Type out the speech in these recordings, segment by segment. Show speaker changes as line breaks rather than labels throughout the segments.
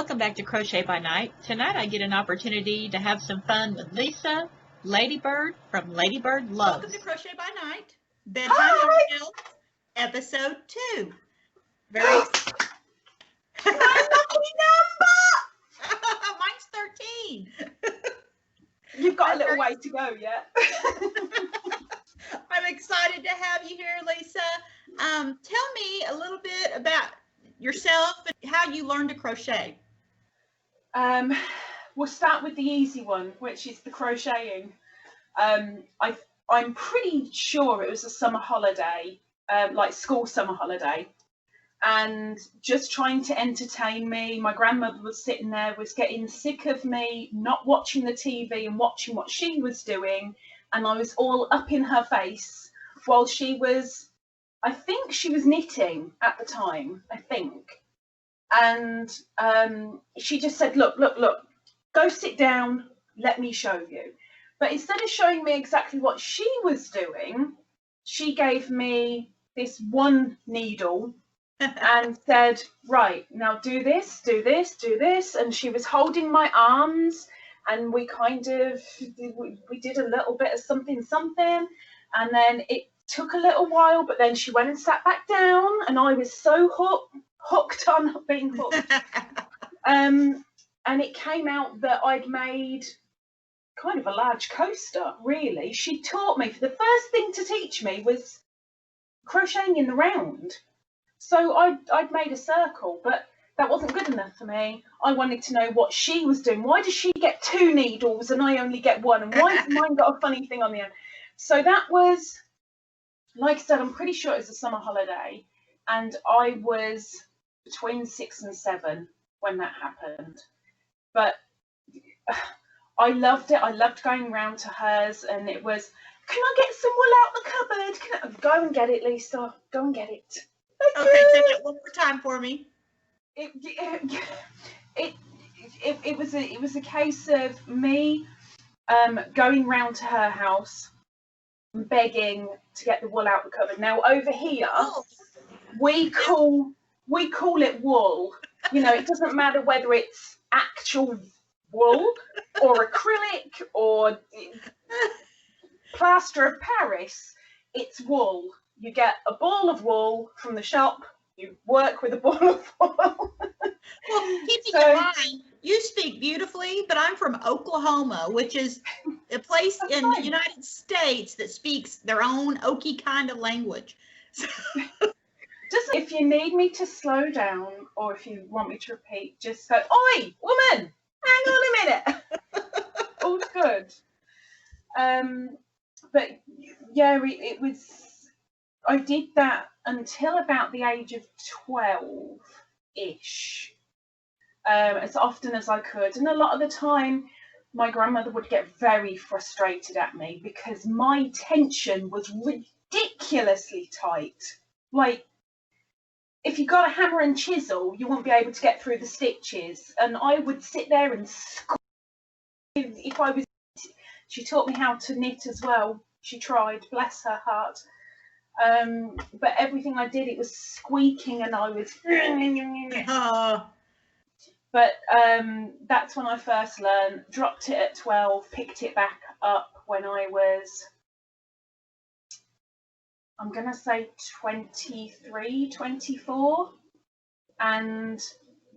Welcome back to Crochet by Night. Tonight I get an opportunity to have some fun with Lisa, LadybirD from LadybirD Loves.
Welcome to Crochet by Night, Bedtime Yarn Tales, episode 2. Very exciting. My lucky number! Mine's 13.
You've got a little way to go yet.
I'm excited to have you here, Lisa. Tell me a little bit about yourself and how you learned to crochet.
We'll start with the easy one, which is the crocheting. I'm pretty sure it was a summer holiday, like school summer holiday, and just trying to entertain me. My grandmother was sitting there, was getting sick of me not watching the TV and watching what she was doing, and I was all up in her face while she was, I think she was knitting at the time, I think. And she just said, look, go sit down, let me show you. But instead of showing me exactly what she was doing, she gave me this one needle and said, right, now do this, do this, do this. And she was holding my arms, and we kind of, we did a little bit of something. And then it took a little while, but then she went and sat back down, and I was so hooked on being hooked. And it came out that I'd made kind of a large coaster, really. She taught me, the first thing to teach me was crocheting in the round. So I'd made a circle, but that wasn't good enough for me. I wanted to know what she was doing. Why does she get 2 needles and I only get 1? And why has mine got a funny thing on the end? So that was, like I said, I'm pretty sure it was a summer holiday, and I was between 6 and 7 when that happened. But I loved it. I loved going round to hers, and it was, can I get some wool out the cupboard? Go and get it, Lisa. Go and get it.
Okay, say it one more time for me.
It was a case of me going round to her house, begging to get the wool out the cupboard. Now over here, we call it wool. You know, it doesn't matter whether it's actual wool or acrylic or plaster of Paris. It's wool. You get a ball of wool from the shop. You work with a ball of wool.
Well, keeping in mind, you speak beautifully, but I'm from Oklahoma, which is a place in the United States that speaks their own Okie kind of language. So.
Just if you need me to slow down, or if you want me to repeat, just go, oi, woman, hang on a minute. All's good. But yeah, it was, I did that until about the age of 12-ish, as often as I could. And a lot of the time, my grandmother would get very frustrated at me because my tension was ridiculously tight. Like, if you got a hammer and chisel, you wouldn't be able to get through the stitches. And I would sit there and scream if I was. She taught me how to knit as well. She tried, bless her heart. But everything I did, it was squeaking, and I was. But that's when I first learned. Dropped it at 12, picked it back up when I was, I'm going to say 23, 24, and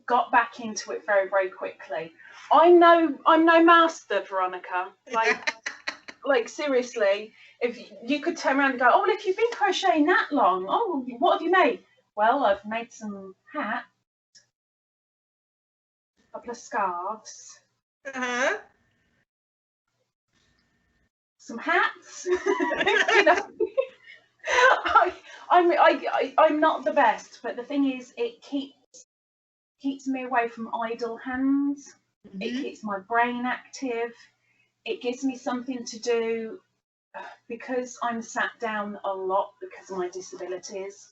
got back into it very, very quickly. I'm no master, Veronica. Like seriously, if you could turn around and go, oh, well, if you've been crocheting that long, oh, what have you made? Well, I've made some hats, a couple of scarves, some hats. You know, I'm not the best, but the thing is, it keeps me away from idle hands. Mm-hmm. It keeps my brain active. It gives me something to do because I'm sat down a lot because of my disabilities.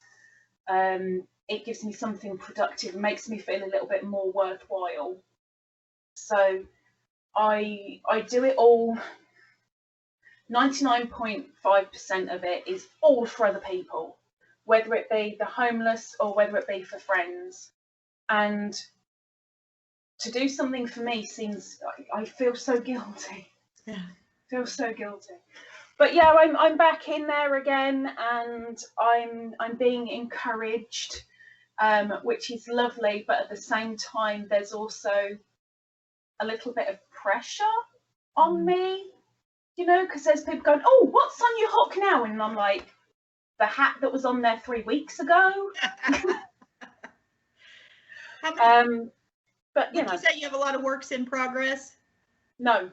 It gives me something productive, makes me feel a little bit more worthwhile. So I do it all. 99.5% of it is all for other people, whether it be the homeless or whether it be for friends. And to do something for me seems, I feel so guilty.
Yeah.
Feel so guilty. But yeah, I'm back in there again, and I'm being encouraged, which is lovely. But at the same time, there's also a little bit of pressure on me, you know, because there's people going, "Oh, what's on your hook now?" And I'm like, the hat that was on there 3 weeks ago. But
Would you say you have a lot of works in progress?
No.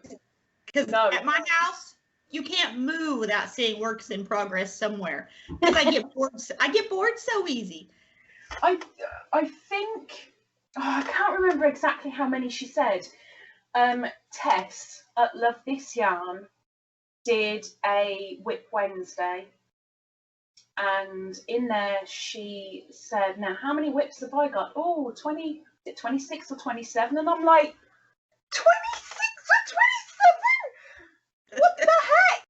Because at my house, you can't move without seeing works in progress somewhere. Because I get bored. I get bored so easy.
I think, I can't remember exactly how many she said. Tess at Love This Yarn did a Whip Wednesday, and in there she said, "Now, how many whips have I got? Oh, 20, 26 or 27?" And I'm like, 26 or 27? What the heck?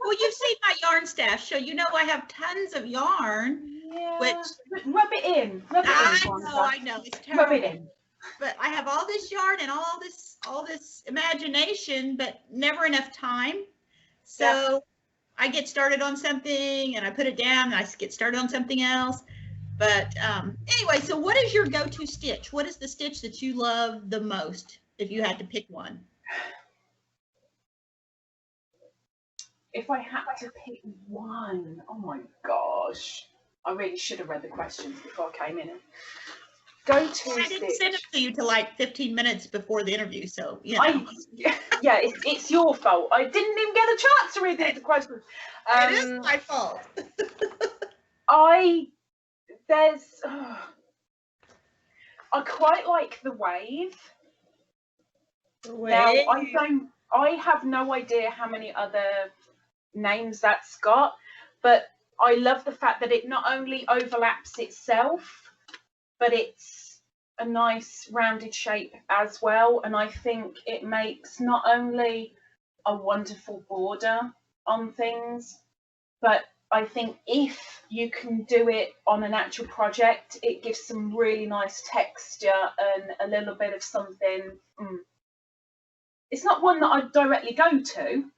Well, you've seen my yarn stash, so you know I have tons of yarn.
Yeah.
Which
rub it in. Rub it in.
I know. It's terrible.
Rub it in.
But I have all this yarn and all this imagination, but never enough time. So yeah. I get started on something and I put it down and I get started on something else. But anyway, so what is your go-to stitch? What is the stitch that you love the most if you had to pick one?
If I had to pick one, oh my gosh. I really should have read the questions before I came in. Go-to stitch.
I didn't send it to you till like 15 minutes before the interview, so you know.
Yeah, it's your fault. I didn't even get a chance to read the questions.
It is my fault.
I quite like the wave. Now I have no idea how many other names that's got, but I love the fact that it not only overlaps itself, but it's a nice rounded shape as well. And I think it makes not only a wonderful border on things, but I think if you can do it on an actual project, it gives some really nice texture and a little bit of something. It's not one that I'd directly go to.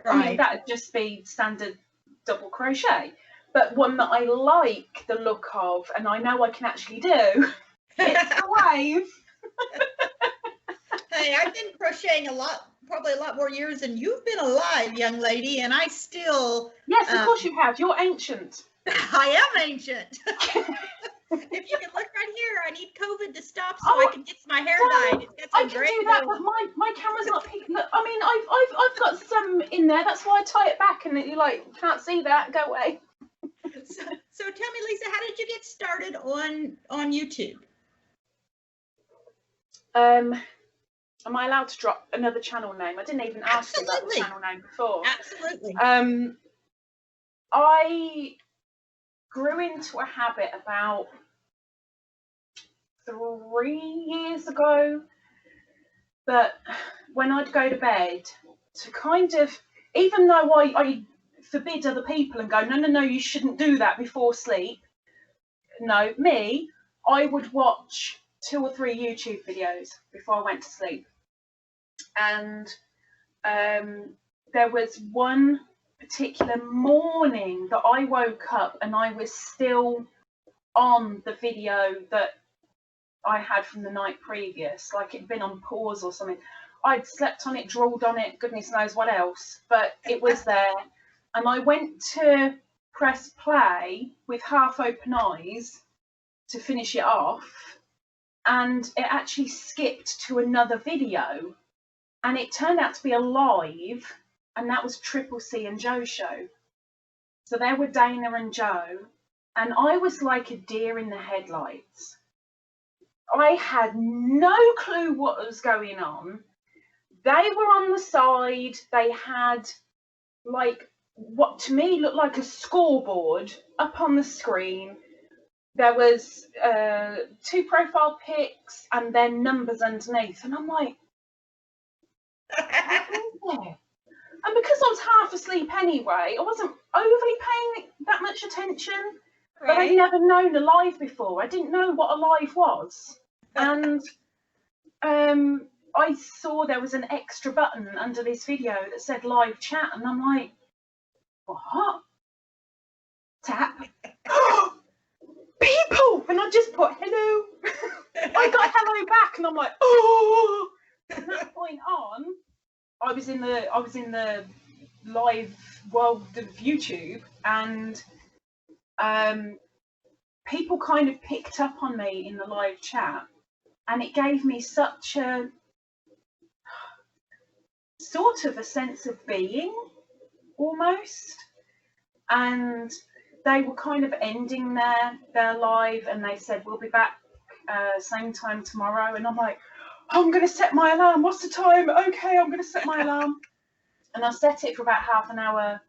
Right. I mean, that'd just be standard double crochet. But one that I like the look of, and I know I can actually do, it's the wave.
Hey, I've been crocheting probably a lot more years than you've been alive, young lady, and I still...
Yes, of course you have. You're ancient.
I am ancient. If you can look right here, I need COVID to stop so I can get my hair dyed.
I can do that, but my camera's not picking up. I mean, I've got some in there. That's why I tie it back, and you like can't see that. Go away.
So tell me, Lisa, how did you get started on YouTube?
Am I allowed to drop another channel name? I didn't even ask you about the channel name before.
Absolutely.
I grew into a habit about 3 years ago, but when I'd go to bed, to kind of, even though I forbid other people and go, no, you shouldn't do that before sleep. No, I would watch 2 or 3 YouTube videos before I went to sleep. And there was one particular morning that I woke up and I was still on the video that I had from the night previous, like it'd been on pause or something. I'd slept on it, drooled on it, goodness knows what else, but it was there. And I went to press play with half open eyes to finish it off, and it actually skipped to another video, and it turned out to be a live, and that was Triple C and Joe show. So there were Dana and Joe, and I was like a deer in the headlights. I had no clue what was going on. They were on the side. They had like what to me looked like a scoreboard up on the screen. There was 2 profile pics and then numbers underneath, and I'm like, what is there? And because I was half asleep anyway, I wasn't overly paying that much attention. Right. But I'd never known a live before. I didn't know what a live was. And I saw there was an extra button under this video that said live chat, and I'm like, what? Tap. People! And I just put hello. I got hello back, and I'm like, oh. From that point on, I was in the live world of YouTube, and people kind of picked up on me in the live chat, and it gave me such a sort of a sense of being, almost. And they were kind of ending their live, and they said, we'll be back same time tomorrow. And I'm like, I'm going to set my alarm. What's the time? Okay, I'm going to set my alarm. And I set it for about half an hour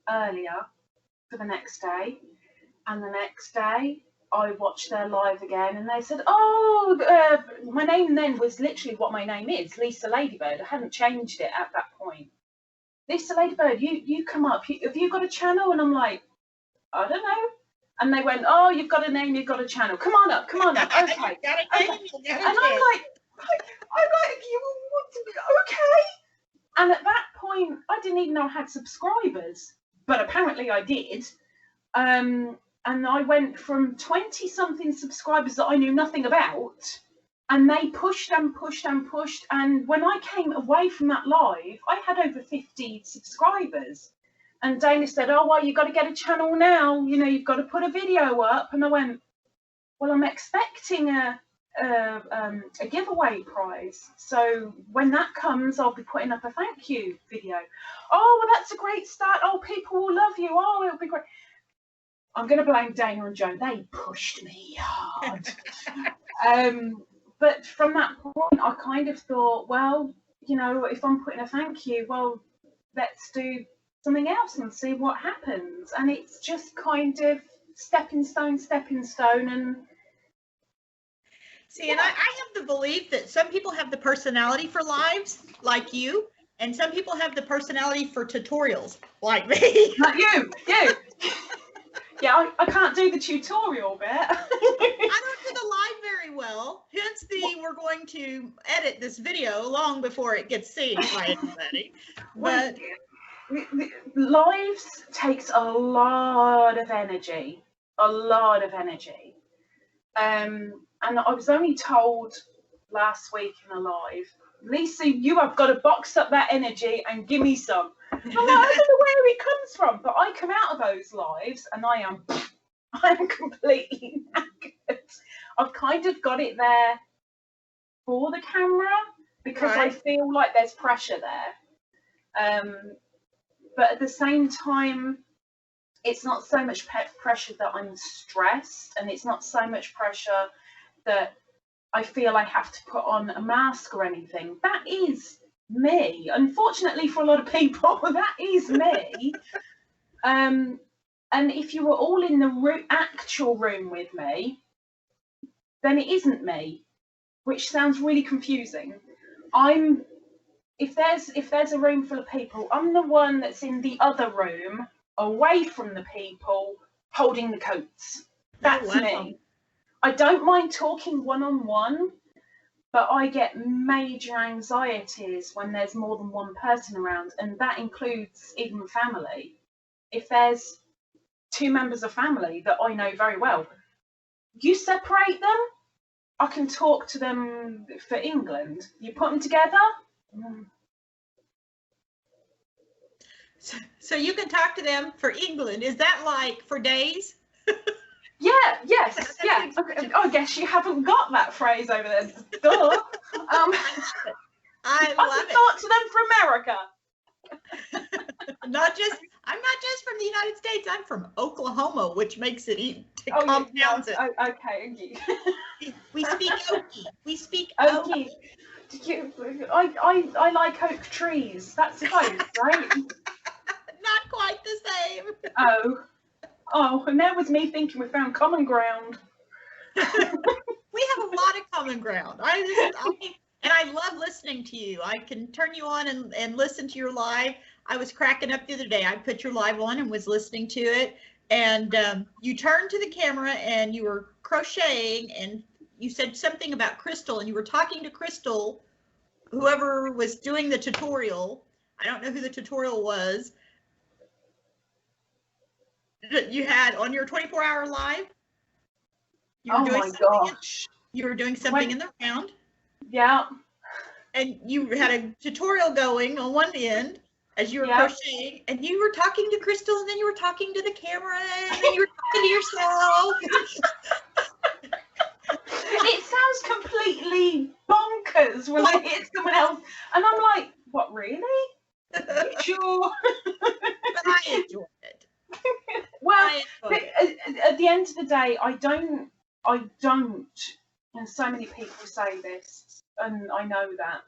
earlier for the next day. And the next day, I watched their live again, and they said, oh, my name then was literally what my name is, Lisa Ladybird. I hadn't changed it at that point. Lisa Ladybird, you come up. Have you got a channel? And I'm like, I don't know. And they went, oh, you've got a name, you've got a channel. Come on up. Okay. And I'm like, you want to be okay? And at that point, I didn't even know I had subscribers, but apparently I did. And I went from 20-something subscribers that I knew nothing about, and they pushed and pushed and pushed. And when I came away from that live, I had over 50 subscribers. And Dana said, oh, well, you've got to get a channel now. You know, you've got to put a video up. And I went, well, I'm expecting a giveaway prize. So when that comes, I'll be putting up a thank you video. Oh, well, that's a great start. Oh, people will love you. Oh, it'll be great. I'm going to blame Dana and Joe. They pushed me hard. But from that point, I kind of thought, well, you know, if I'm putting a thank you, well, let's do something else and see what happens. And it's just kind of stepping stone. And
see, and I have the belief that some people have the personality for lives, like you, and some people have the personality for tutorials, like me.
Like you. Yeah, I can't do the tutorial bit.
I don't do the live very well. Hence we're going to edit this video long before it gets seen by anybody. But
lives takes a lot of energy. And I was only told last week in a live, Lisa, you have got to box up that energy and give me some. I'm like, I don't know where it comes from, but I come out of those lives and I am completely knackered. I've kind of got it there for the camera because I feel like there's pressure there. But at the same time, it's not so much pressure that I'm stressed, and it's not so much pressure that I feel I have to put on a mask or anything. That is me. Unfortunately for a lot of people, that is me. And if you were all in the actual room with me, then it isn't me, which sounds really confusing. If there's a room full of people, I'm the one that's in the other room, away from the people, holding the coats. That's me. I don't mind talking one-on-one, but I get major anxieties when there's more than one person around, and that includes even family. If there's two members of family that I know very well, you separate them, I can talk to them for England. You put them together.
So you can talk to them for England. Is that like for days?
Yes. I guess you haven't got that phrase over there. Duh. I love it. Talk to them for America.
I'm not just from the United States. I'm from Oklahoma, which makes it compounds it.
Okay.
We speak Okie. We speak
Okie. I like oak trees. That's close, right?
Not quite the same.
Oh, and that was me thinking we found common ground.
We have a lot of common ground. I love listening to you. I can turn you on and listen to your live. I was cracking up the other day. I put your live on and was listening to it, and you turned to the camera and you were crocheting, and you said something about Crystal, and you were talking to Crystal, whoever was doing the tutorial. I don't know who the tutorial was. You had on your 24-hour live. You were
Oh
doing
my
something
gosh.
You were doing something in the round.
Yeah.
And you had a tutorial going on one end as you were
Yeah.
crocheting, and you were talking to Crystal, and then you were talking to the camera, and then you were talking to yourself.
It sounds completely bonkers when I hear someone else, and I'm like, what, really? Are you sure?
But I enjoyed it.
Well,
I enjoyed it.
at the end of the day, I don't, and so many people say this, and I know that,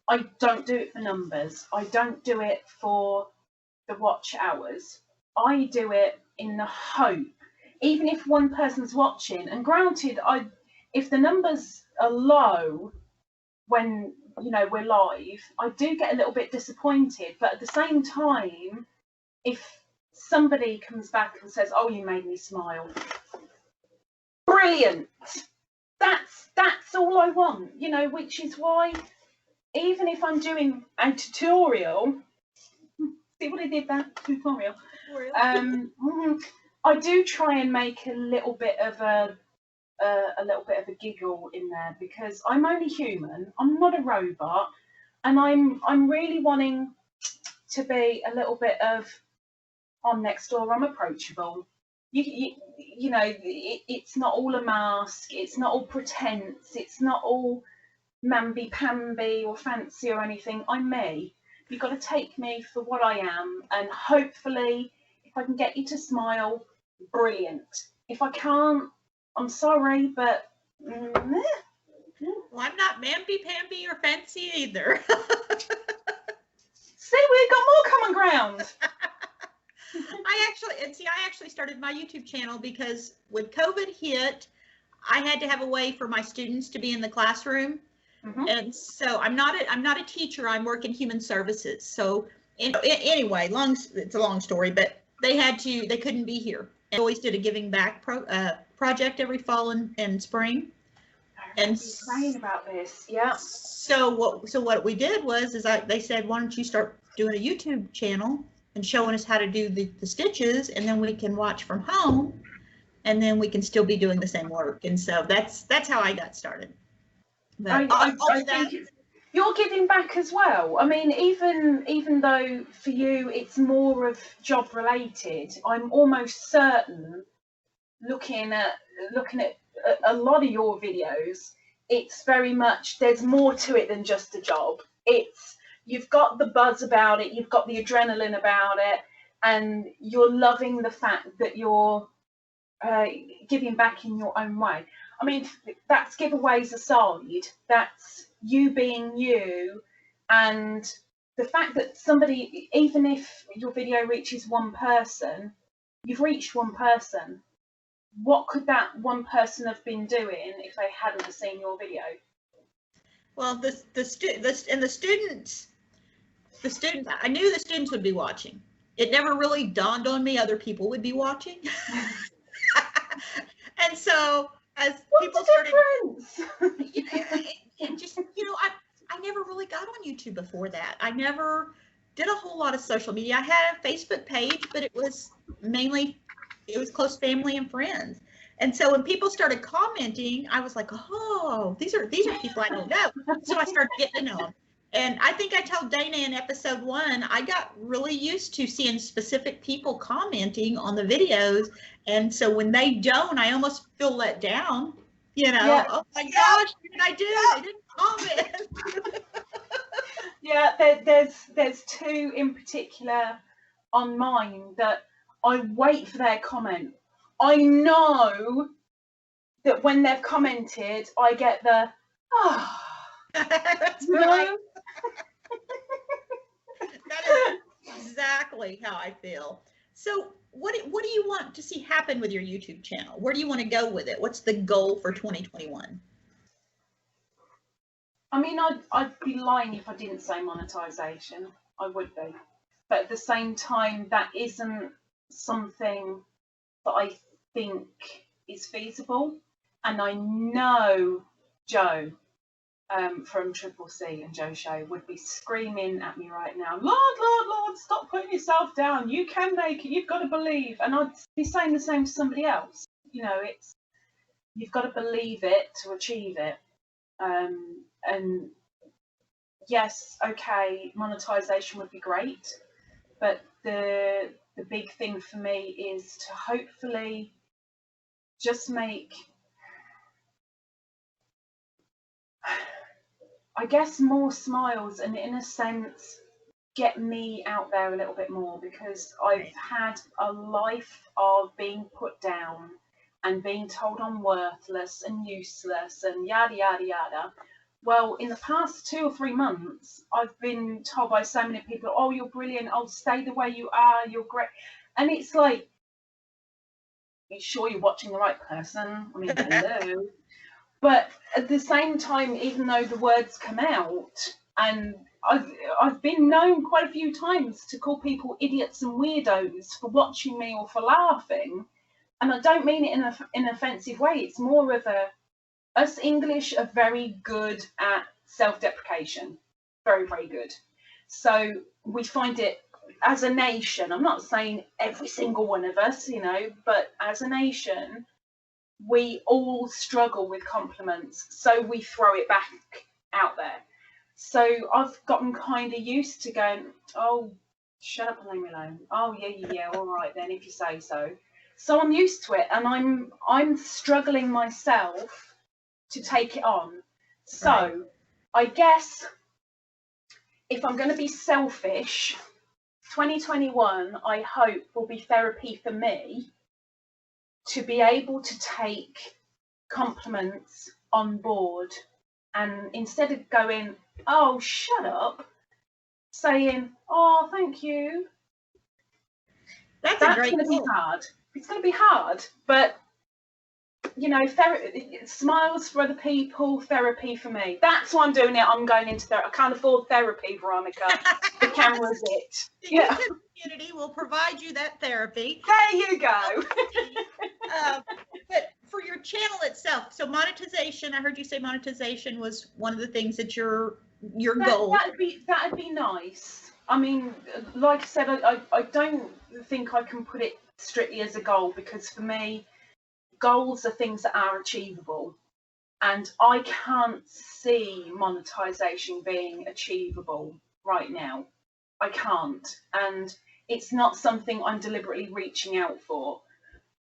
I don't do it for numbers. I don't do it for the watch hours. I do it in the hope, even if one person's watching, and granted, if the numbers are low when, you know, we're live, I do get a little bit disappointed, but at the same time, if somebody comes back and says, oh, you made me smile, brilliant. That's all I want, you know, which is why even if I'm doing a tutorial, see what I did that tutorial. I do try and make a little bit of a giggle in there, because I'm only human. I'm not a robot, and I'm really wanting to be a little bit of, I'm next door, I'm approachable. You know, it's not all a mask. It's not all pretense. It's not all mamby-pamby or fancy or anything. I'm me. You've got to take me for what I am, and hopefully, if I can get you to smile, brilliant. If I can't, I'm sorry, but
Well, I'm not mamby-pamby or fancy either.
See, we've got more common ground.
I actually started my YouTube channel because when COVID hit, I had to have a way for my students to be in the classroom. Mm-hmm. And so I'm not a teacher. I work in human services. So anyway, it's a long story, but they couldn't be here. I always did a giving back project every fall and spring.
And saying about this, yeah.
So what we did was they said, why don't you start doing a YouTube channel and showing us how to do the stitches, and then we can watch from home, and then we can still be doing the same work. And so that's how I got started. But
I think you're giving back as well. I mean, even though for you it's more of job related, I'm almost certain, looking at a lot of your videos, it's very much, there's more to it than just a job. You've got the buzz about it, you've got the adrenaline about it, and you're loving the fact that you're giving back in your own way. I mean, that's giveaways aside, that's you being you, and the fact that somebody, even if your video reaches one person, you've reached one person. What could that one person have been doing if they hadn't seen your video?
Well, the students, I knew the students would be watching. It never really dawned on me other people would be watching. And so as people started, I never really got on YouTube before that. I never did a whole lot of social media. I had a Facebook page, but it was close family and friends. And so when people started commenting, I was like, oh, these are people I don't know. So I started getting to know them. And I think I told Dana in episode 1, I got really used to seeing specific people commenting on the videos. And so when they don't, I almost feel let down. You know, yeah. Oh my gosh, what did I do? I didn't comment.
Yeah, there's two in particular on mine that I wait for their comment. I know that when they've commented, I get the, oh.
That's right. That is exactly how I feel. So what do you want to see happen with your YouTube channel? Where do you want to go with it? What's the goal for 2021?
I mean, I'd be lying if I didn't say monetization. I would be. But at the same time, that isn't something that I think is feasible. And I know Joe from Triple C and Joe Show would be screaming at me right now, Lord, stop putting yourself down. You can make it. You've got to believe. And I'd be saying the same to somebody else. You know, you've got to believe it to achieve it. And yes, okay, monetization would be great, but the big thing for me is to hopefully just make, I guess, more smiles, and in a sense get me out there a little bit more, because I've had a life of being put down and being told I'm worthless and useless and yada yada yada. Well, in the past 2 or 3 months, I've been told by so many people, oh, you're brilliant, oh, stay the way you are, you're great. And it's like, are you sure you're watching the right person? I mean, hello. But at the same time, even though the words come out, and I've been known quite a few times to call people idiots and weirdos for watching me or for laughing, and I don't mean it in an offensive way. It's more of us English are very good at self-deprecation, very, very good. So we find it as a nation, I'm not saying every single one of us, you know, but as a nation, we all struggle with compliments, so we throw it back out there. So I've gotten kind of used to going, oh, shut up and leave me alone. Oh, yeah, all right then, if you say so. So I'm used to it, and I'm struggling myself to take it on. So right. I guess if I'm going to be selfish, 2021, I hope, will be therapy for me, to be able to take compliments on board, and instead of going, oh, shut up, saying, oh, thank you. That's going to be hard. It's going to be hard, but, you know, smiles for other people, therapy for me. That's why I'm doing it. I'm going into therapy. I can't afford therapy, Veronica. The camera's it.
Yeah. The community will provide you that therapy.
There you go.
But for your channel itself, so monetization, I heard you say monetization was one of the things that your goal.
That'd be nice. I mean, like I said, I don't think I can put it strictly as a goal, because for me, goals are things that are achievable, and I can't see monetization being achievable right now. I can't, and it's not something I'm deliberately reaching out for.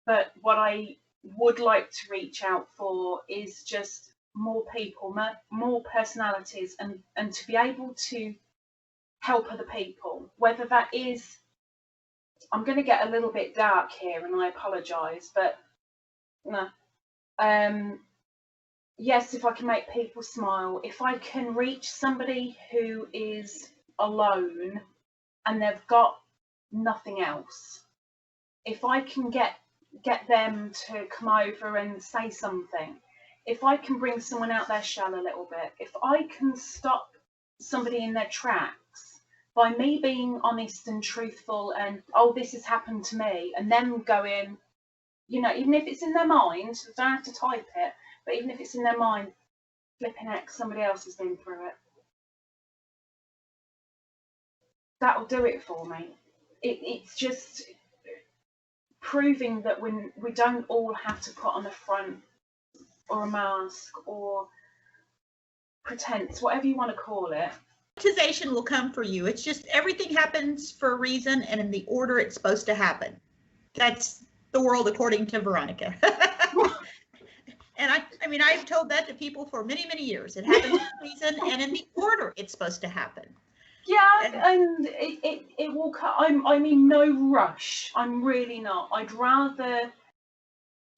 But what I would like to reach out for is just more people, more personalities, and to be able to help other people, whether that is, I'm going to get a little bit dark here and I apologise, but no. Yes, if I can make people smile, if I can reach somebody who is alone and they've got nothing else, if I can get them to come over and say something, if I can bring someone out their shell a little bit, if I can stop somebody in their tracks by me being honest and truthful and, oh, this has happened to me, and them going, you know, even if it's in their mind, they don't have to type it, but even if it's in their mind, flipping heck, somebody else has been through it. That'll do it for me. It's just proving that when we don't all have to put on a front or a mask or pretense, whatever you want to call it.
Monetization will come for you. It's just everything happens for a reason and in the order it's supposed to happen. That's the world according to Veronica. And I mean, I've told that to people for many, many years. It happens for a reason and in the order it's supposed to happen.
Yeah, and it will come. I'm in no rush. I'm really not. I'd rather.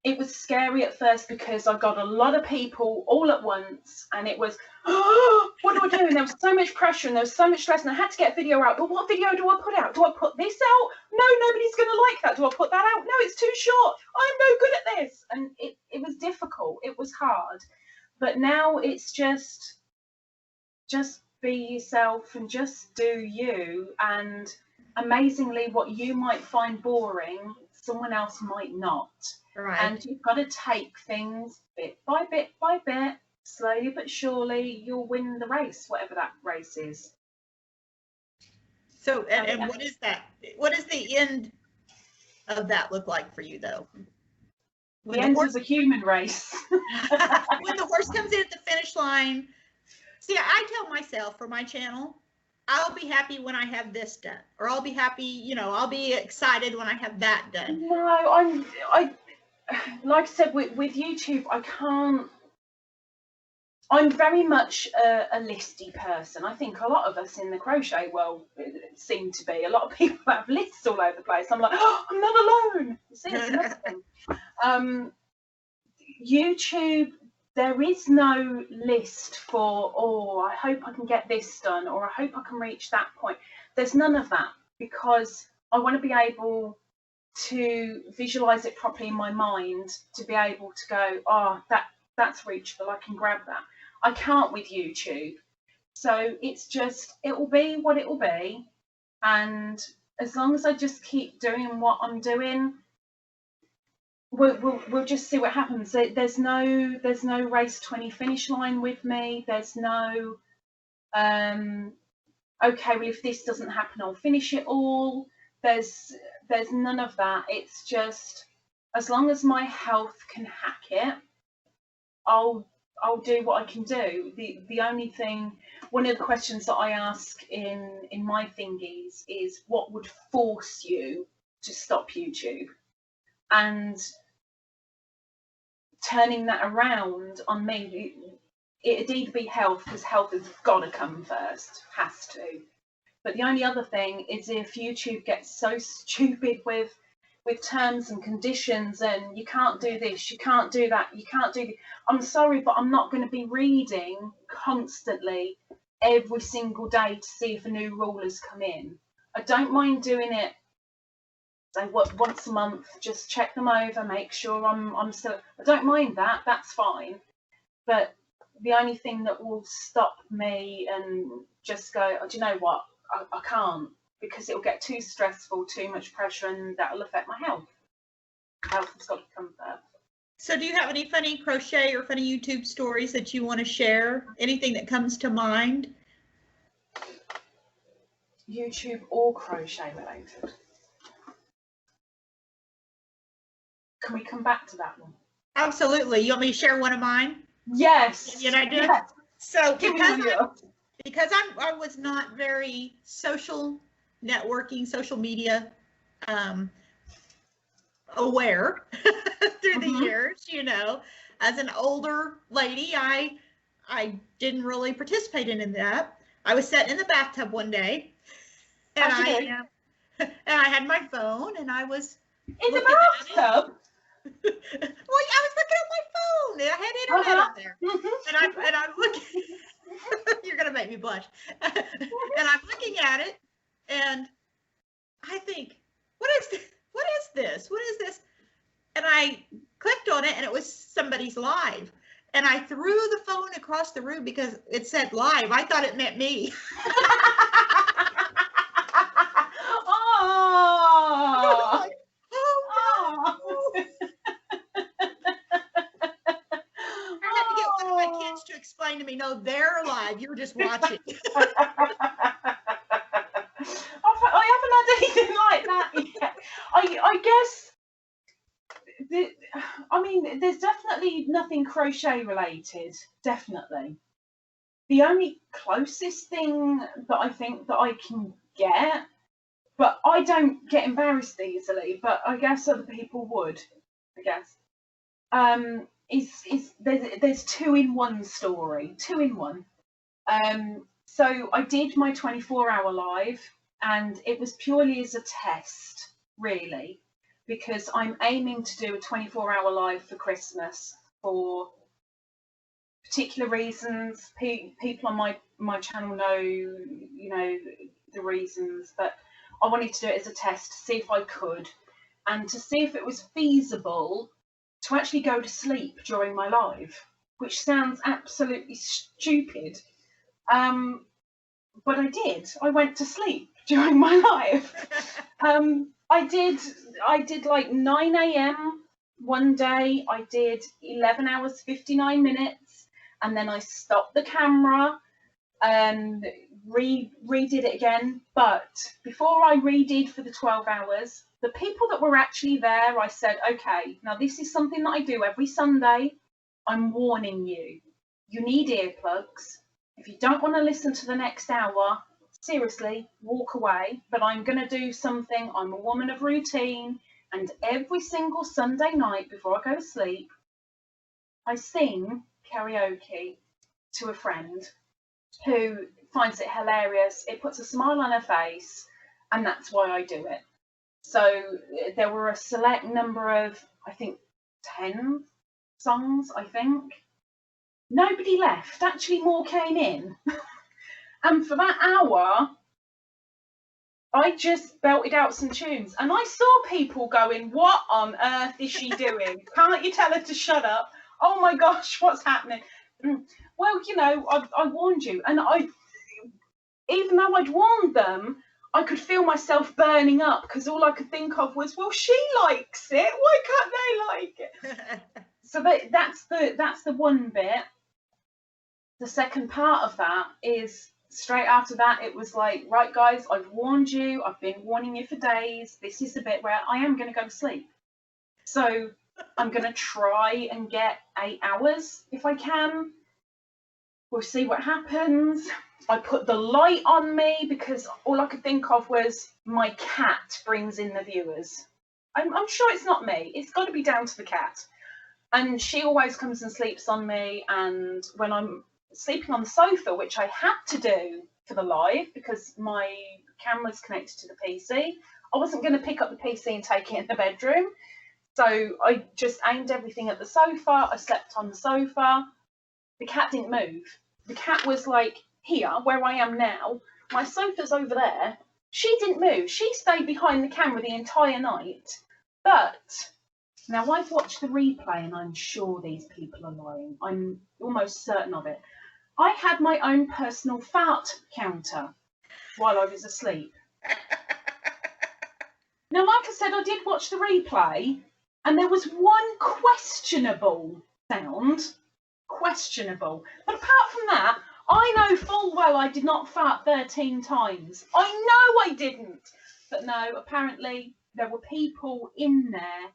It was scary at first because I got a lot of people all at once, and it was, oh, what do I do? And there was so much pressure and there was so much stress, and I had to get a video out. But what video do I put out? Do I put this out? No, nobody's going to like that. Do I put that out? No, it's too short. I'm no good at this. And it was difficult. It was hard. But now it's just be yourself and just do you. And amazingly, what you might find boring, someone else might not.
Right.
And you've got to take things bit by bit by bit, slowly but surely. You'll win the race, whatever that race is.
So, and what is that? What does the end of that look like for you, though?
The end of the human race.
When the horse comes in at the finish line. See, I tell myself for my channel, I'll be happy when I have this done, or I'll be happy, you know, I'll be excited when I have that done.
No, I like I said, with YouTube, I can't. I'm very much a listy person. I think a lot of us in the crochet world seem to be. A lot of people have lists all over the place. I'm like, oh, I'm not alone. You see, it's another thing. YouTube, there is no list for, oh, I hope I can get this done, or I hope I can reach that point. There's none of that, because I want to be able to visualize it properly in my mind, to be able to go, oh, that's reachable, I can grab that. I can't with YouTube. So it's just, it will be what it will be. And as long as I just keep doing what I'm doing, we'll just see what happens. There's no race 20 finish line with me. There's no, okay, well, if this doesn't happen, I'll finish it all. There's none of that. It's just, as long as my health can hack it, I'll do what I can do. The only thing, one of the questions that I ask in my thingies is, what would force you to stop YouTube? And turning that around on me, it'd either be health, because health has got to come first, has to. But the only other thing is if YouTube gets so stupid with terms and conditions, and you can't do this, you can't do that, you can't do this. I'm sorry, but I'm not going to be reading constantly every single day to see if a new rule has come in. I don't mind doing it, say, once a month, just check them over, make sure I'm still. I don't mind that. That's fine. But the only thing that will stop me and just go, oh, do you know what? I can't, because it'll get too stressful, too much pressure, and that'll affect my health. Health has got to come first.
So do you have any funny crochet or funny YouTube stories that you want to share? Anything that comes to mind?
YouTube or crochet related? Can we come back to that one?
Absolutely. You want me to share one of mine?
Yes.
You know, I do.
Yes.
So because I was not very social networking, social media aware through the years, you know, as an older lady, I didn't really participate in that. I was sitting in the bathtub one day, and I had my phone, and I was
in the bathtub.
Well, I was looking at my phone, and I had internet on there, and I'm looking. You're gonna make me blush. And I'm looking at it, and I think, what is this? What is this? What is this? And I clicked on it, and it was somebody's live. And I threw the phone across the room because it said live. I thought it meant me.
Oh.
Like, oh no. I had to get one of my kids to explain to me, no, they're live. You're just watching.
I haven't had anything like that yet. I guess, I mean, there's definitely nothing crochet related, definitely. The only closest thing that I think that I can get, but I don't get embarrassed easily, but I guess other people would, I guess, is there's 2-in-1 story, 2-in-1. So I did my 24-hour live, and it was purely as a test, really, because I'm aiming to do a 24-hour live for Christmas for particular reasons. People on my channel know, you know, the reasons, but I wanted to do it as a test to see if I could, and to see if it was feasible to actually go to sleep during my live, which sounds absolutely stupid. But I did. I went to sleep during my live. I did like 9 a.m. one day. I did 11 hours 59 minutes, and then I stopped the camera and redid it again. But before I redid for the 12 hours, the people that were actually there, I said, okay, now this is something that I do every Sunday. I'm warning you, you need earplugs. If you don't want to listen to the next hour, seriously, walk away. But I'm going to do something. I'm a woman of routine, and every single Sunday night before I go to sleep, I sing karaoke to a friend who finds it hilarious. It puts a smile on her face, and that's why I do it. So there were a select number of, I think, 10 songs, I think. Nobody left. Actually, more came in. And for that hour, I just belted out some tunes. And I saw people going, what on earth is she doing? Can't you tell her to shut up? Oh my gosh, what's happening? Well, you know, I warned you. And even though I'd warned them, I could feel myself burning up, because all I could think of was, well, she likes it. Why can't they like it? So that's the one bit. The second part of that is, straight after that, it was like, right, guys, I've warned you. I've been warning you for days. This is the bit where I am going to go to sleep. So I'm going to try and get 8 hours if I can. We'll see what happens. I put the light on me because all I could think of was my cat brings in the viewers. I'm sure it's not me. It's got to be down to the cat. And she always comes and sleeps on me. And when I'm sleeping on the sofa, which I had to do for the live because my camera's connected to the PC, I wasn't going to pick up the PC and take it in the bedroom. So I just aimed everything at the sofa. I slept on the sofa. The cat didn't move. The cat was like here, where I am now. My sofa's over there. She didn't move. She stayed behind the camera the entire night. But now I've watched the replay and I'm sure these people are lying. I'm almost certain of it. I had my own personal fart counter while I was asleep. Now, like I said, I did watch the replay and there was one questionable sound. Questionable. But apart from that, I know full well I did not fart 13 times. I know I didn't. But no, apparently there were people in there,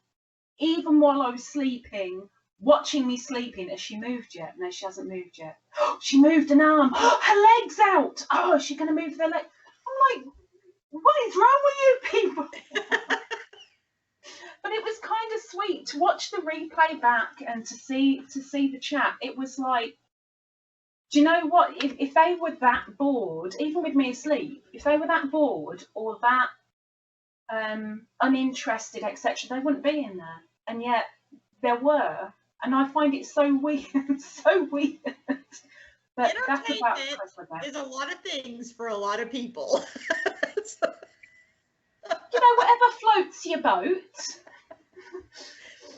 even while I was sleeping, watching me sleeping. Has she moved yet? No, she hasn't moved yet. She moved an arm. Her leg's out. Oh, is she going to move their leg? I'm like, what is wrong with you people? But it was kind of sweet to watch the replay back and to see the chat. It was like, do you know what? If they were that bored, even with me asleep, if they were that bored or that uninterested, etc., they wouldn't be in there. And yet there were. And I find it so weird, so weird. But that's about
Entertainment is a lot of things for a lot of people.
You know, whatever floats your boat.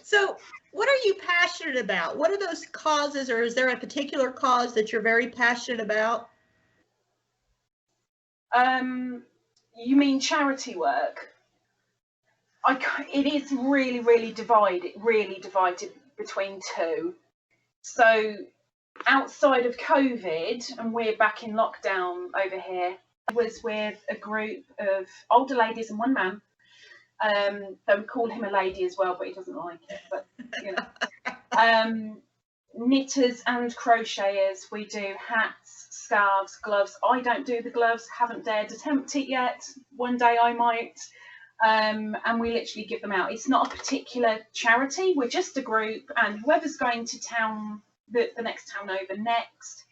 So what are you passionate about? What are those causes, or is there a particular cause that you're very passionate about?
You mean charity work? It is really divided between two. So outside of COVID, and we're back in lockdown over here, I was with a group of older ladies and one man. They would call him a lady as well, but he doesn't like it. But you know, knitters and crocheters. We do hats, scarves, gloves. I don't do the gloves. Haven't dared attempt it yet. One day I might. And we literally give them out. It's not a particular charity. We're just a group, and whoever's going to town, the next town over next.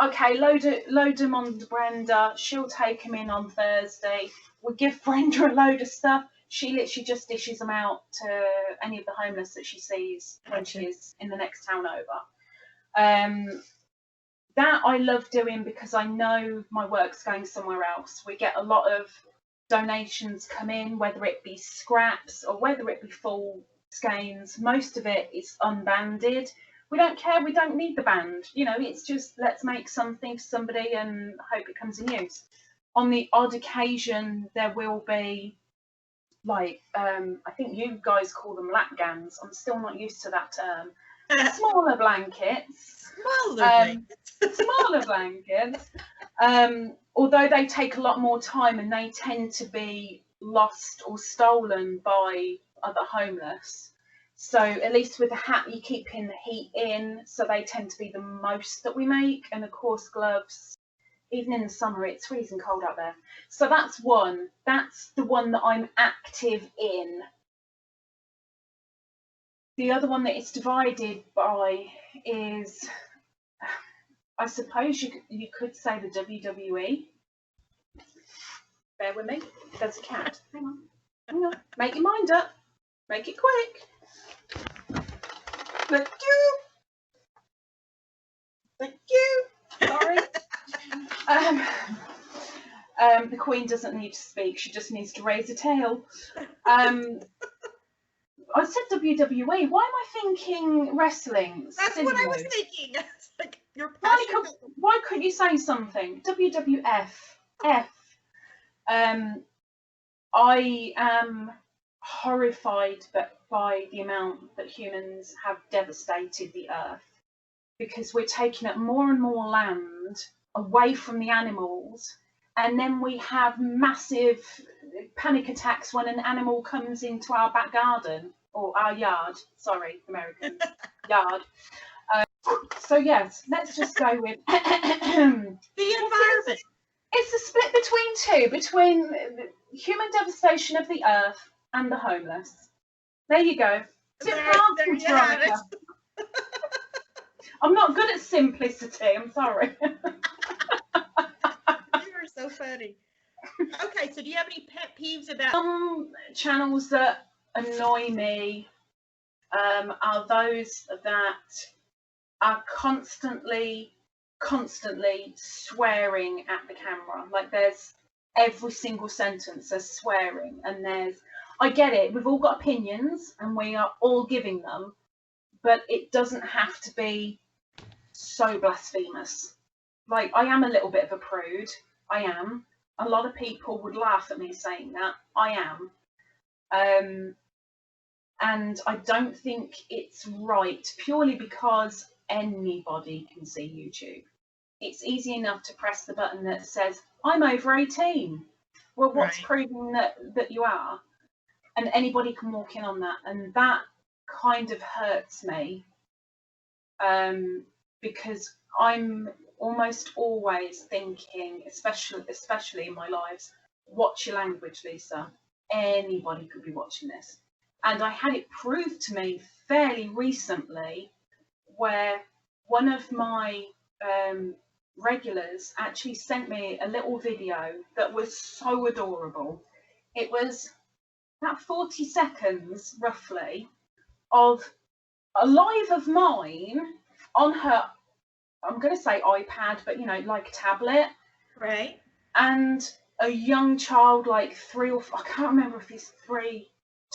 Okay, load them on to Brenda. She'll take them in on Thursday. We give Brenda a load of stuff. She literally just dishes them out to any of the homeless that she sees when she's in the next town over. That I love doing because I know my work's going somewhere else. We get a lot of donations come in, whether it be scraps or whether it be full skeins. Most of it is unbanded. We don't care. We don't need the band. You know, it's just let's make something for somebody and hope it comes in use. On the odd occasion, there will be like, I think you guys call them lapgans. I'm still not used to that term. Smaller blankets. Smaller blankets. Although they take a lot more time and they tend to be lost or stolen by other homeless. So at least with a hat, you're keeping the heat in. So they tend to be the most that we make. And of course, gloves. Even in the summer, it's freezing cold out there. So that's one. That's the one that I'm active in. The other one that it's divided by is, I suppose you could say the WWE. Bear with me. There's a cat. Hang on. Hang on. Make your mind up. Make it quick. Thank you. Thank you. Sorry. The Queen doesn't need to speak. She just needs to raise a tail. I said WWE. Why am I thinking wrestling?
That's
Silly
what I was
move.
thinking. It's like you're
Why
passionate.
couldn't you say something? WWF. F. I am horrified by the amount that humans have devastated the earth, because we're taking up more and more land away from the animals, and then we have massive panic attacks when an animal comes into our back garden or our yard. Sorry, American yard. So yes, let's just go with
The environment.
It's a split between human devastation of the earth and the homeless. There you go.
There you have it.
I'm not good at simplicity. I'm sorry.
You are so funny. Okay, so do you have any pet peeves about?
Some channels that annoy me are those that are constantly swearing at the camera. Like there's every single sentence there's swearing, and I get it, we've all got opinions and we are all giving them, but it doesn't have to be so blasphemous. Like, I am a little bit of a prude. I am. A lot of people would laugh at me saying that. I am. And I don't think it's right, purely because anybody can see YouTube. It's easy enough to press the button that says, I'm over 18. Well, what's proving that you are? And anybody can walk in on that. And that kind of hurts me, because I'm almost always thinking, especially in my lives, watch your language, Lisa. Anybody could be watching this. And I had it proved to me fairly recently, where one of my regulars actually sent me a little video that was so adorable. It was about 40 seconds roughly of a live of mine on her, I'm going to say iPad, but you know, like a tablet.
Right.
And a young child, like 3 or 4, I can't remember if he's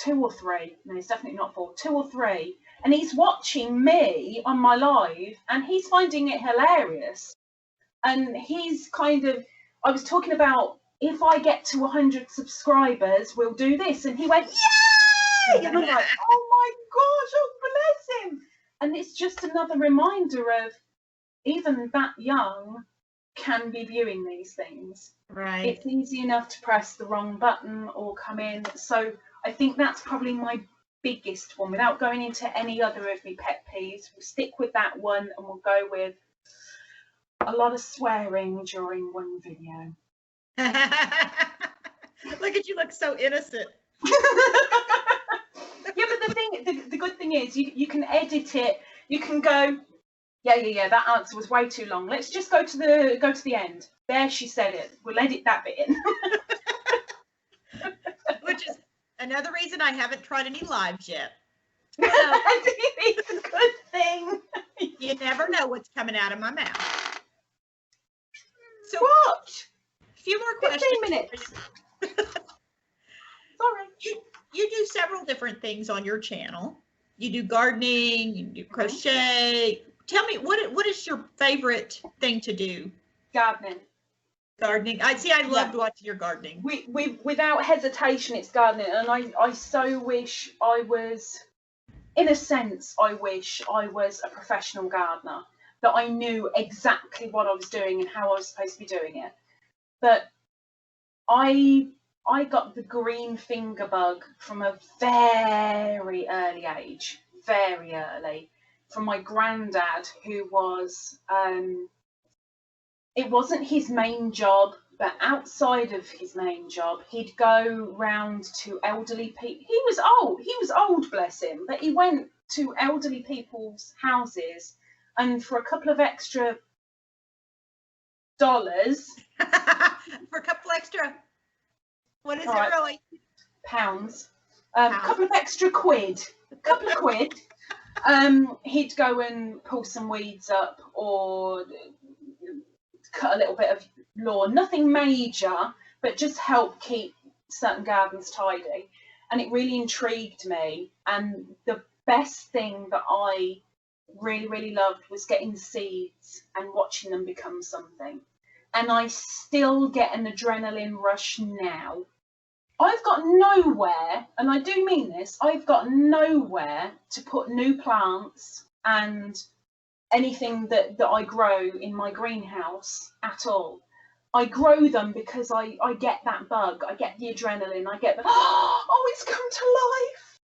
2 or 3. No, he's definitely not 4, 2 or 3. And he's watching me on my live and he's finding it hilarious. And he's kind of, I was talking about, if I get to 100 subscribers, we'll do this. And he went, yay! And I'm like, oh my gosh, oh bless him. And it's just another reminder of, even that young can be viewing these things.
Right.
It's easy enough to press the wrong button or come in. So I think that's probably my biggest one. Without going into any other of my pet peeves, we'll stick with that one and we'll go with a lot of swearing during one video.
Look at you, look so innocent.
Yeah, but the good thing is you can edit it. You can go, yeah, that answer was way too long. Let's just go to the end. There, she said it. We'll edit that bit in.
Which is another reason I haven't tried any lives yet.
It's a good thing.
You never know what's coming out of my mouth. So
what?
A few more questions.
15 minutes. Sorry.
You do several different things on your channel. You do gardening, you do crochet. Tell me, what is your favorite thing to do?
Gardening.
Gardening. I loved watching your gardening.
Without hesitation, it's gardening, and I so wish I was, in a sense, I wish I was a professional gardener, that I knew exactly what I was doing and how I was supposed to be doing it. But I got the green finger bug from a very early age, very early, from my granddad, who was, it wasn't his main job, but outside of his main job, he'd go round to elderly people. He was old, bless him, but he went to elderly people's houses, and for a couple of extra dollars,
for a couple extra, what is it really?
Pounds. A couple of extra quid. He'd go and pull some weeds up or cut a little bit of lawn. Nothing major, but just help keep certain gardens tidy. And it really intrigued me. And the best thing that I really, really loved was getting seeds and watching them become something. And I still get an adrenaline rush now. I've got nowhere, and I do mean this, I've got nowhere to put new plants and anything that I grow in my greenhouse at all. I grow them because I get that bug, I get the adrenaline, I get the, oh, it's come to life.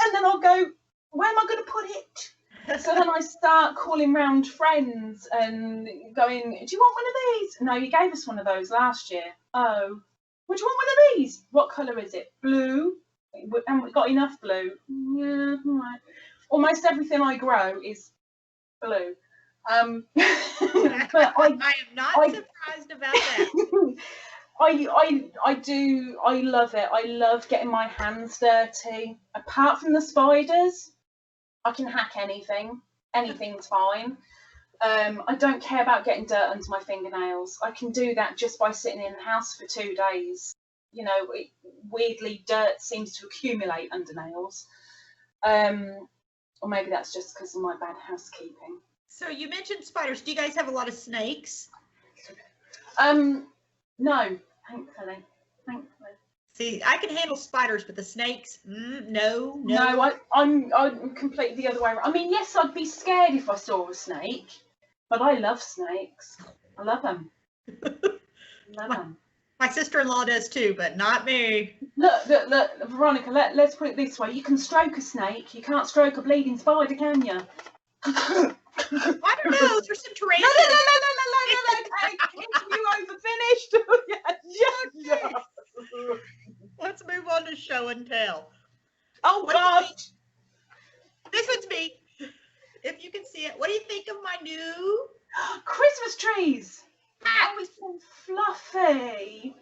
And then I'll go, where am I going to put it? So then I start calling round friends and going, do you want one of these? No, you gave us one of those last year. Oh, would you want one of these? What colour is it? Blue? Haven't we got enough blue? Yeah, all right. Almost everything I grow is blue. But I
am not surprised about that.
I love it. I love getting my hands dirty. Apart from the spiders, I can hack anything. Anything's fine. I don't care about getting dirt under my fingernails. I can do that just by sitting in the house for 2 days. You know, weirdly, dirt seems to accumulate under nails. Or maybe that's just because of my bad housekeeping.
So you mentioned spiders. Do you guys have a lot of snakes?
No, thankfully.
See, I can handle spiders, but the snakes, no.
No, I'm completely the other way around. I mean, yes, I'd be scared if I saw a snake, but I love snakes. I love them.
My sister-in-law does too, but not me.
Look, Veronica, let's put it this way. You can stroke a snake. You can't stroke a bleeding spider, can you?
I don't know. There's some tarantulas.
No. Interview over, finished. Yeah.
Let's move on to show and tell.
Oh, God.
This one's me. If you can see it. What do you think of my new
Christmas trees? Oh, it's so fluffy.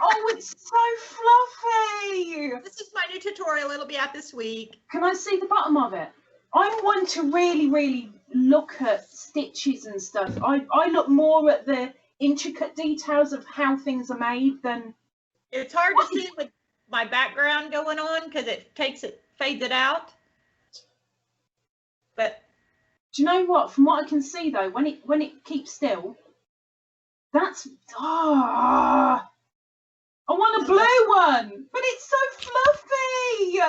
Oh, it's so fluffy.
This is my new tutorial. It'll be out this week.
Can I see the bottom of it? I'm one to really, really look at stitches and stuff. I look more at the intricate details of how things are made than...
It's hard to see with my background going on because it fades it out. But
do you know what? From what I can see though, when it keeps still, that's I want a blue one, but it's so fluffy.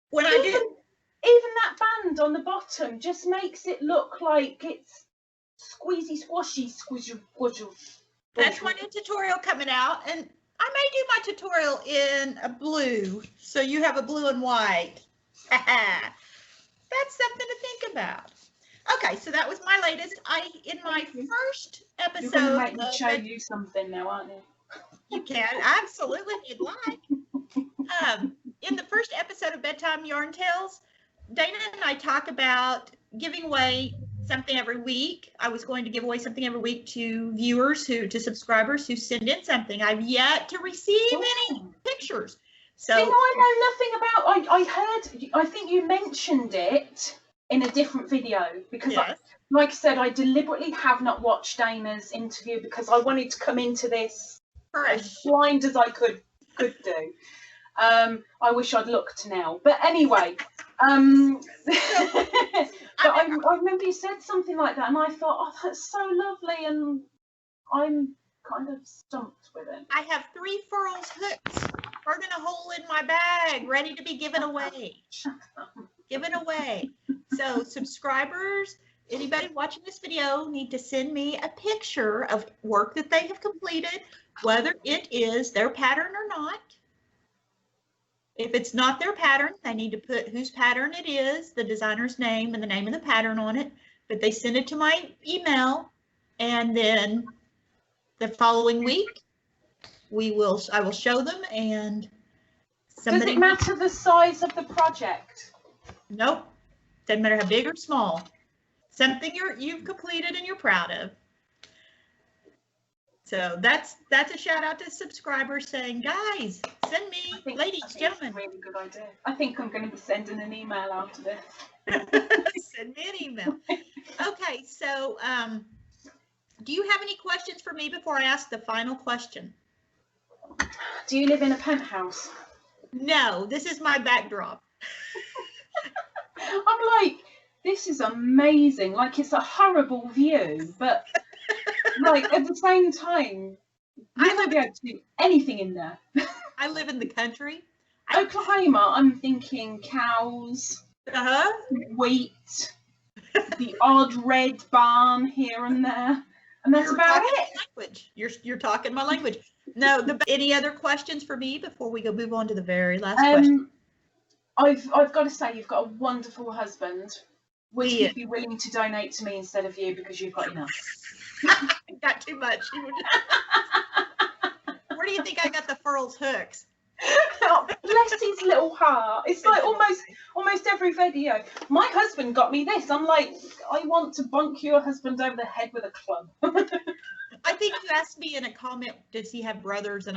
When
even that band on the bottom just makes it look like it's squeezy, squashy, squidgy.
That's my new tutorial coming out, and I may do my tutorial in a blue, so you have a blue and white. That's something to think about. Okay, so that was my latest. In my first episode,
you're going to make me show you something now, aren't you?
You can absolutely if you'd like. In the first episode of Bedtime Yarn Tales, Dana and I talk about giving away something every week. I was going to give away something every week to viewers to subscribers who send in something. I've yet to receive any pictures. So
I know nothing about. I think you mentioned it in a different video because,
yes.
like I said, I deliberately have not watched Dana's interview because I wanted to come into this as blind as I could do. I wish I'd looked now, but anyway. But I remember you said something like that, and I thought, oh, that's so lovely, and I'm kind of stumped with it.
I have 3 furls hooks burning a hole in my bag, ready to be given away. Given away. So subscribers, anybody watching this video need to send me a picture of work that they have completed, whether it is their pattern or not. If it's not their pattern, they need to put whose pattern it is, the designer's name and the name of the pattern on it. But they send it to my email, and then the following week I will show them. And somebody,
does it matter the size of the project?
Nope. Doesn't matter how big or small. Something you've completed and you're proud of. So that's a shout out to subscribers saying, guys, send me, ladies, gentlemen.
That's a really good idea. I think I'm going to be sending an email after this.
Send me an email. Okay, so do you have any questions for me before I ask the final question?
Do you live in a penthouse?
No, this is my backdrop.
I'm like, this is amazing. Like, it's a horrible view, but like at the same time, you won't be able to do anything in there.
I live in the country.
Oklahoma, I'm thinking cows, wheat, the odd red barn here and there, and that's about it.
Language. You're talking my language. No, any other questions for me before we move on to the very last question?
I've got to say, you've got a wonderful husband. Would he be willing to donate to me instead of you because you've got enough?
Got too much. Where do you think I got the furls hooks?
Oh, bless his little heart. It's like almost every video. My husband got me this. I'm like, I want to bonk your husband over the head with a club.
I think you asked me in a comment, does he have brothers?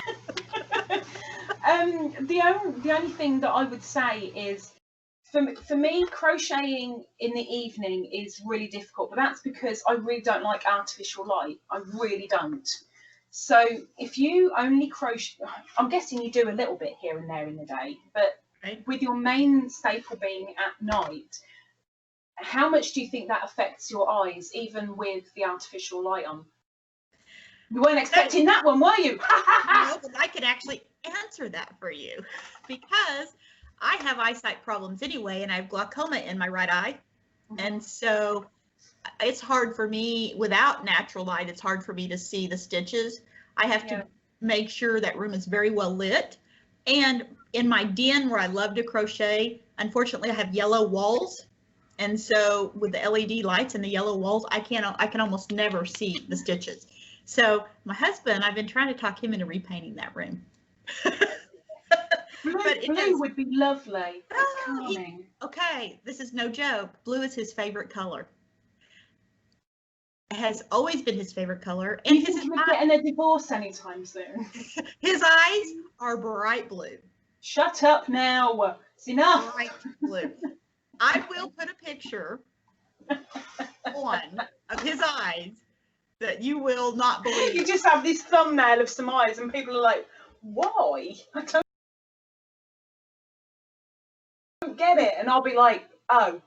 And
the only thing that I would say is, for me, crocheting in the evening is really difficult, but that's because I really don't like artificial light. I really don't. So if you only crochet, I'm guessing you do a little bit here and there in the day, but with your main staple being at night, how much do you think that affects your eyes, even with the artificial light on? You weren't expecting that one, were you?
No, but I could actually answer that for you because I have eyesight problems anyway, and I have glaucoma in my right eye. And so it's hard for me without natural light. It's hard for me to see the stitches. I have to make sure that room is very well lit. And in my den where I love to crochet, unfortunately I have yellow walls. And so with the LED lights and the yellow walls, I can almost never see the stitches. So my husband, I've been trying to talk him into repainting that room.
Blue would be lovely. It's calming.
Okay, this is no joke. Blue is his favorite color. It has always been his favorite color. And
he's getting a divorce anytime soon.
His eyes are bright blue.
Shut up now. It's enough.
Bright blue. I will put a picture on of his eyes that you will not believe.
You just have this thumbnail of some eyes and people are like, why? I don't get it. And I'll be like, oh.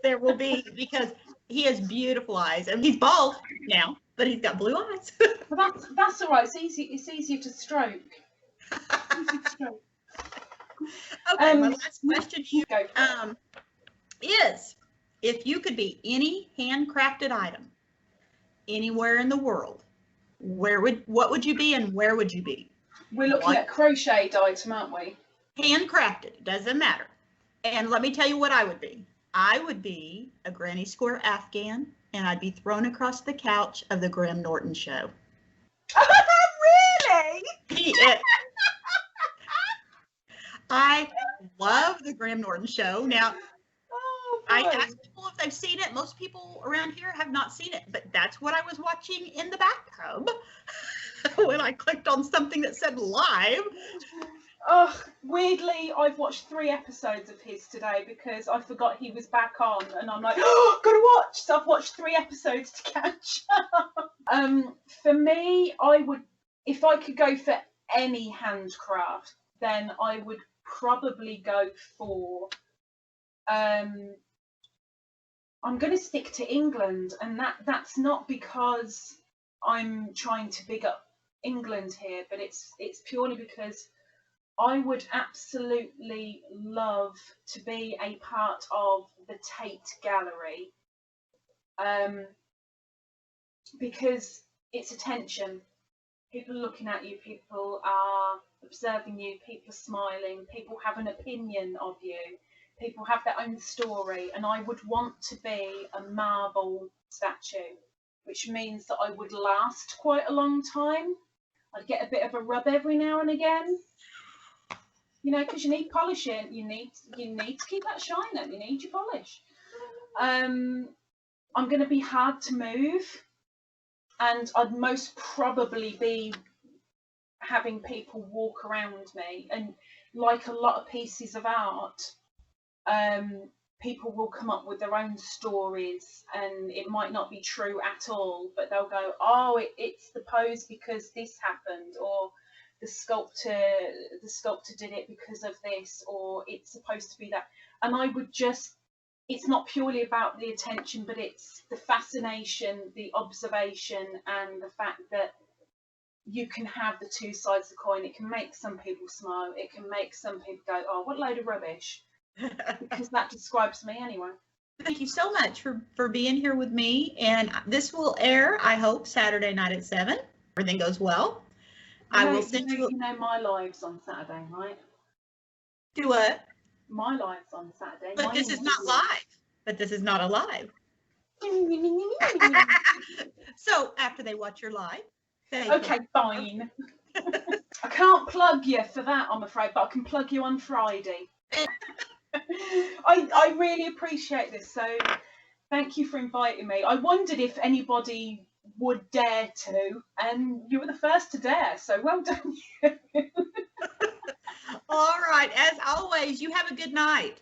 There will be, because he has beautiful eyes and he's bald now, but he's got blue eyes.
Well, that's all right. It's easier to stroke.
Okay, my last question to you is, if you could be any handcrafted item anywhere in the world, what would you be and where would you be?
We're looking at crocheted item, aren't we?
Handcrafted, doesn't matter. And let me tell you what I would be. I would be a granny square Afghan, and I'd be thrown across the couch of the Graham Norton show.
Really?
I love the Graham Norton show. Now, I asked people if they've seen it. Most people around here have not seen it, but that's what I was watching in the bathtub when I clicked on something that said live.
Oh, weirdly, I've watched 3 episodes of his today because I forgot he was back on, and I'm like, oh, gotta watch. So I've watched 3 episodes to catch up. For me, I would, if I could go for any handcraft, then I would probably go for I'm going to stick to England, and that's not because I'm trying to big up England here, but it's purely because I would absolutely love to be a part of the Tate Gallery, because it's attention. People are looking at you, people are observing you, people are smiling, people have an opinion of you, people have their own story, and I would want to be a marble statue, which means that I would last quite a long time. I'd get a bit of a rub every now and again, you know, because you need polishing. You need to keep that shine up. You need your polish. I'm going to be hard to move, and I'd most probably be having people walk around me. And like a lot of pieces of art, people will come up with their own stories, and it might not be true at all, but they'll go, oh, it's the pose because this happened, or the sculptor did it because of this, or it's supposed to be that. And I would just, it's not purely about the attention, but it's the fascination, the observation, and the fact that you can have the two sides of the coin. It can make some people smile, it can make some people go, oh, what a load of rubbish. Because that describes me anyway.
Thank you so much for being here with me. And this will air, I hope, Saturday night at 7. Everything goes well. I will send you.
You know my live's on Saturday, right?
Do what?
My live's on Saturday.
But this is not live. But this is not a live. So after they watch your live.
Okay, fine. I can't plug you for that, I'm afraid, but I can plug you on Friday. I really appreciate this, so thank you for inviting me. I wondered if anybody would dare to, and you were the first to dare, so well done.
All right, as always, you have a good night.